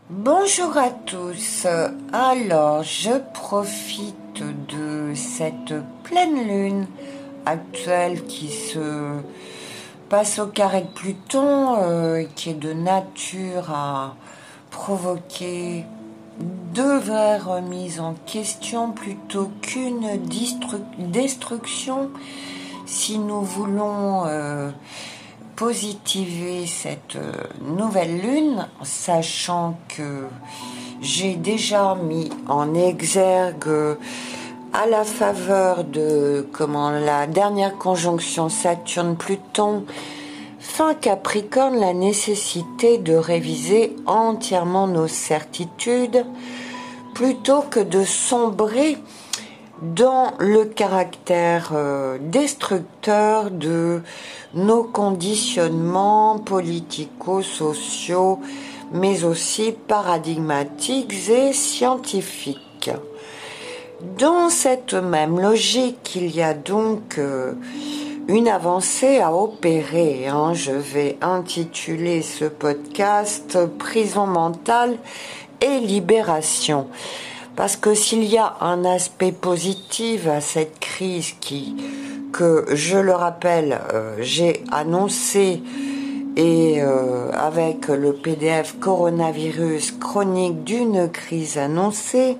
Bonjour à tous. Alors, je profite de cette pleine lune actuelle qui se passe au carré de Pluton, qui est de nature à provoquer deux vraies remises en question plutôt qu'une destruction. Si nous voulons positiver cette nouvelle lune, sachant que j'ai déjà mis en exergue à la faveur de la dernière conjonction Saturne-Pluton fin Capricorne, la nécessité de réviser entièrement nos certitudes plutôt que de sombrer dans le caractère destructeur de nos conditionnements politico-sociaux, mais aussi paradigmatiques et scientifiques. Dans cette même logique, il y a donc une avancée à opérer. Je vais intituler ce podcast « Prison mentale et libération ». Parce que s'il y a un aspect positif à cette crise que je le rappelle, j'ai annoncé et avec le PDF Coronavirus chronique d'une crise annoncée,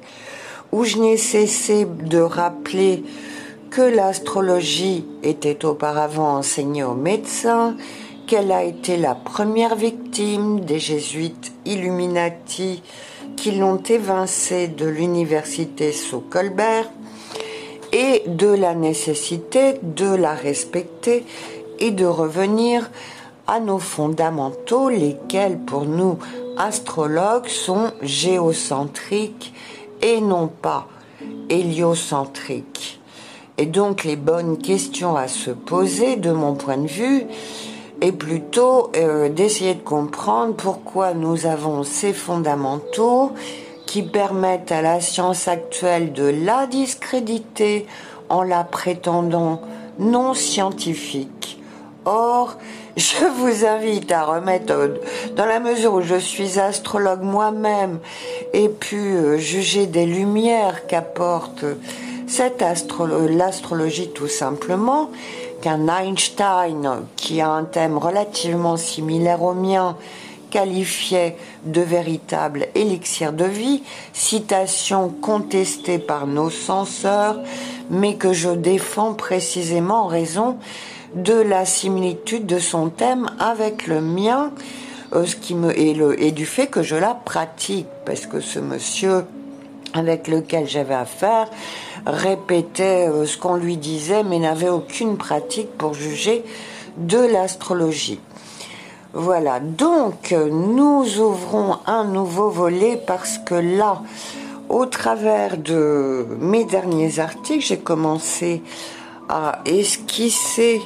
où je n'ai cessé de rappeler que l'astrologie était auparavant enseignée aux médecins, qu'elle a été la première victime des jésuites Illuminati qui l'ont évincée de l'université sous Colbert, et de la nécessité de la respecter et de revenir à nos fondamentaux, lesquels pour nous astrologues sont géocentriques et non pas héliocentriques. Et donc les bonnes questions à se poser de mon point de vue est plutôt d'essayer de comprendre pourquoi nous avons ces fondamentaux qui permettent à la science actuelle de la discréditer en la prétendant non scientifique. Or, je vous invite à remettre, dans la mesure où je suis astrologue moi-même, et pu juger des lumières qu'apporte l'astrologie tout simplement, qu'un Einstein, qui a un thème relativement similaire au mien, qualifiait de véritable élixir de vie, citation contestée par nos censeurs, mais que je défends précisément en raison de la similitude de son thème avec le mien, et du fait que je la pratique, parce que ce monsieur avec lequel j'avais affaire répétait ce qu'on lui disait, mais n'avait aucune pratique pour juger de l'astrologie. Voilà, donc nous ouvrons un nouveau volet parce que là, au travers de mes derniers articles, j'ai commencé à esquisser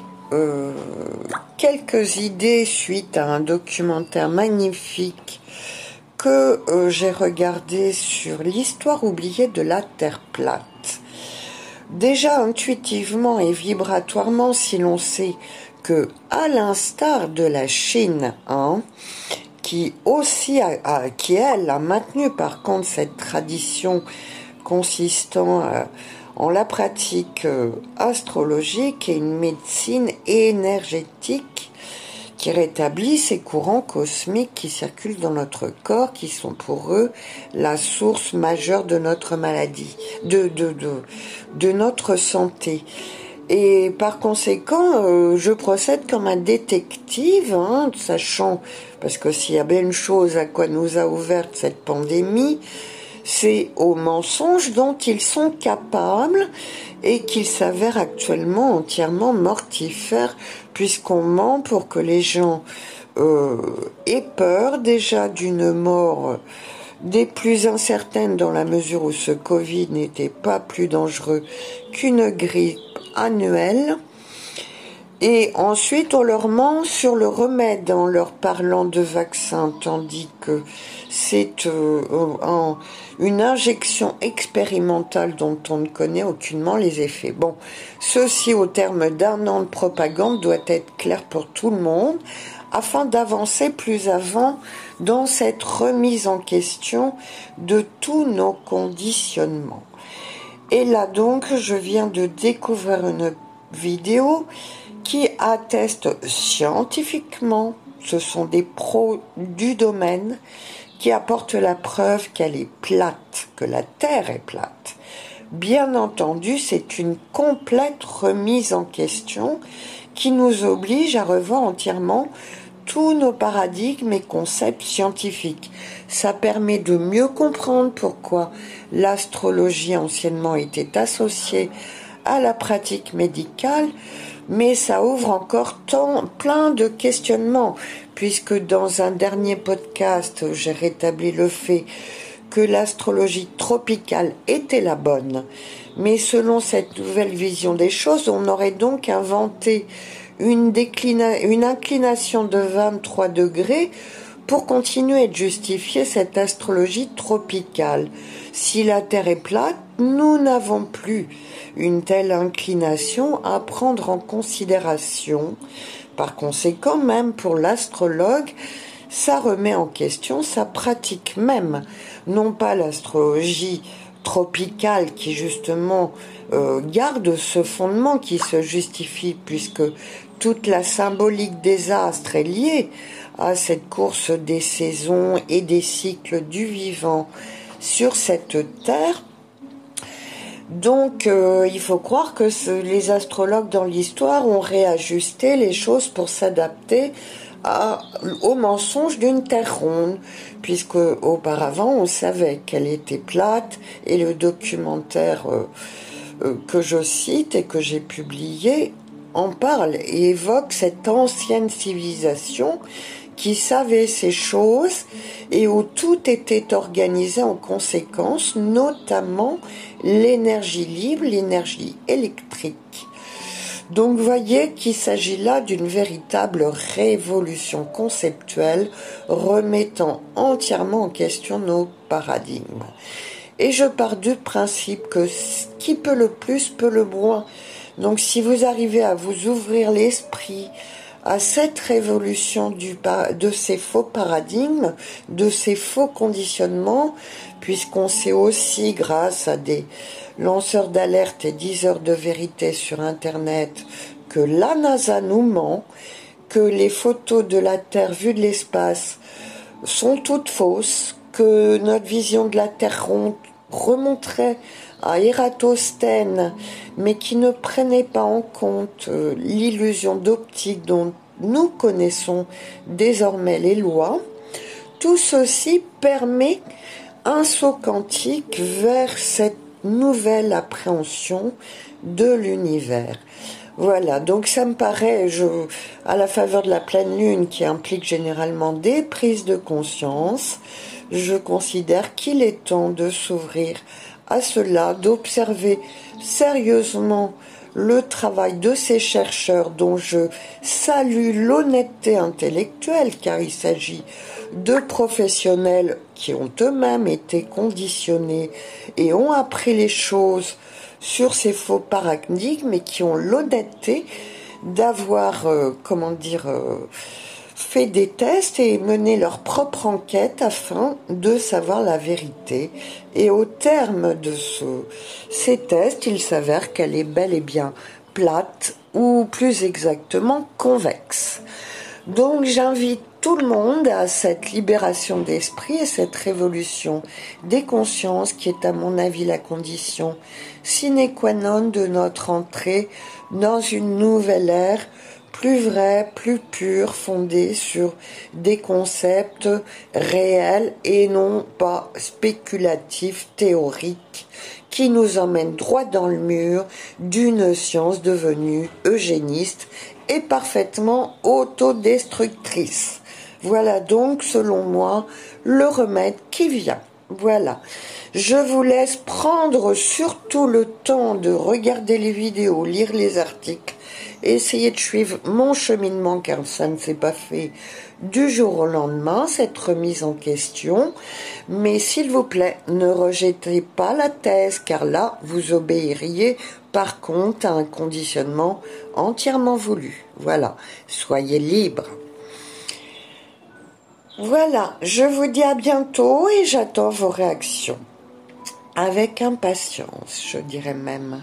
quelques idées suite à un documentaire magnifique que j'ai regardé sur l'histoire oubliée de la Terre plate. Déjà intuitivement et vibratoirement, si l'on sait que, à l'instar de la Chine, qui aussi qui elle a maintenu par contre cette tradition consistant en la pratique astrologique et une médecine énergétique qui rétablit ces courants cosmiques qui circulent dans notre corps, qui sont pour eux la source majeure de notre maladie, de notre santé. Et par conséquent, je procède comme un détective, sachant, parce que s'il y a bien une chose à quoi nous a ouverte cette pandémie, c'est aux mensonges dont ils sont capables et qu'ils s'avèrent actuellement entièrement mortifères, puisqu'on ment pour que les gens aient peur déjà d'une mort des plus incertaines, dans la mesure où ce Covid n'était pas plus dangereux qu'une grippe annuelle. Et ensuite, on leur ment sur le remède en leur parlant de vaccin, tandis que c'est une injection expérimentale dont on ne connaît aucunement les effets. Bon, ceci, au terme d'un an de propagande, doit être clair pour tout le monde, afin d'avancer plus avant dans cette remise en question de tous nos conditionnements. Et là donc, je viens de découvrir une vidéo qui atteste scientifiquement, ce sont des pros du domaine, qui apportent la preuve qu'elle est plate, que la Terre est plate. Bien entendu, c'est une complète remise en question qui nous oblige à revoir entièrement tous nos paradigmes et concepts scientifiques. Ça permet de mieux comprendre pourquoi l'astrologie anciennement était associée à la pratique médicale, mais ça ouvre encore plein de questionnements, puisque dans un dernier podcast, j'ai rétabli le fait que l'astrologie tropicale était la bonne. Mais selon cette nouvelle vision des choses, on aurait donc inventé une inclination de 23 degrés pour continuer de justifier cette astrologie tropicale. Si la Terre est plate, nous n'avons plus une telle inclination à prendre en considération. Par conséquent, même pour l'astrologue, ça remet en question sa pratique même. Non pas l'astrologie tropicale qui justement garde ce fondement qui se justifie puisque toute la symbolique des astres est liée à cette course des saisons et des cycles du vivant sur cette terre. Donc il faut croire que les astrologues dans l'histoire ont réajusté les choses pour s'adapter au mensonge d'une terre ronde, puisque auparavant on savait qu'elle était plate, et le documentaire que je cite et que j'ai publié en parle et évoque cette ancienne civilisation qui savait ces choses et où tout était organisé en conséquence, notamment l'énergie libre, l'énergie électrique. Donc voyez qu'il s'agit là d'une véritable révolution conceptuelle remettant entièrement en question nos paradigmes. Et je pars du principe que qui peut le plus peut le moins. Donc si vous arrivez à vous ouvrir l'esprit à cette révolution de ces faux paradigmes, de ces faux conditionnements, puisqu'on sait aussi grâce à des lanceurs d'alerte et diseurs de vérité sur Internet que la NASA nous ment, que les photos de la Terre vues de l'espace sont toutes fausses, que notre vision de la Terre ronde remonterait à Ératosthène, mais qui ne prenait pas en compte l'illusion d'optique dont nous connaissons désormais les lois. Tout ceci permet un saut quantique vers cette nouvelle appréhension de l'univers. Voilà, donc ça me paraît, à la faveur de la pleine lune qui implique généralement des prises de conscience, je considère qu'il est temps de s'ouvrir à cela, d'observer sérieusement le travail de ces chercheurs dont je salue l'honnêteté intellectuelle, car il s'agit de professionnels qui ont eux-mêmes été conditionnés et ont appris les choses sur ces faux paradigmes et qui ont l'honnêteté d'avoir, fait des tests et mené leur propre enquête afin de savoir la vérité. Et au terme de ces tests, il s'avère qu'elle est bel et bien plate, ou plus exactement convexe. Donc j'invite tout le monde à cette libération d'esprit et cette révolution des consciences qui est à mon avis la condition sine qua non de notre entrée dans une nouvelle ère plus vraie, plus pure, fondée sur des concepts réels et non pas spéculatifs, théoriques, qui nous emmènent droit dans le mur d'une science devenue eugéniste et parfaitement autodestructrice. Voilà donc, selon moi, le remède qui vient. Voilà. Je vous laisse prendre surtout le temps de regarder les vidéos, lire les articles, essayer de suivre mon cheminement, car ça ne s'est pas fait du jour au lendemain, cette remise en question. Mais s'il vous plaît, ne rejetez pas la thèse, car là, vous obéiriez par contre à un conditionnement entièrement voulu. Voilà, soyez libres. Voilà, je vous dis à bientôt et j'attends vos réactions. Avec impatience, je dirais même.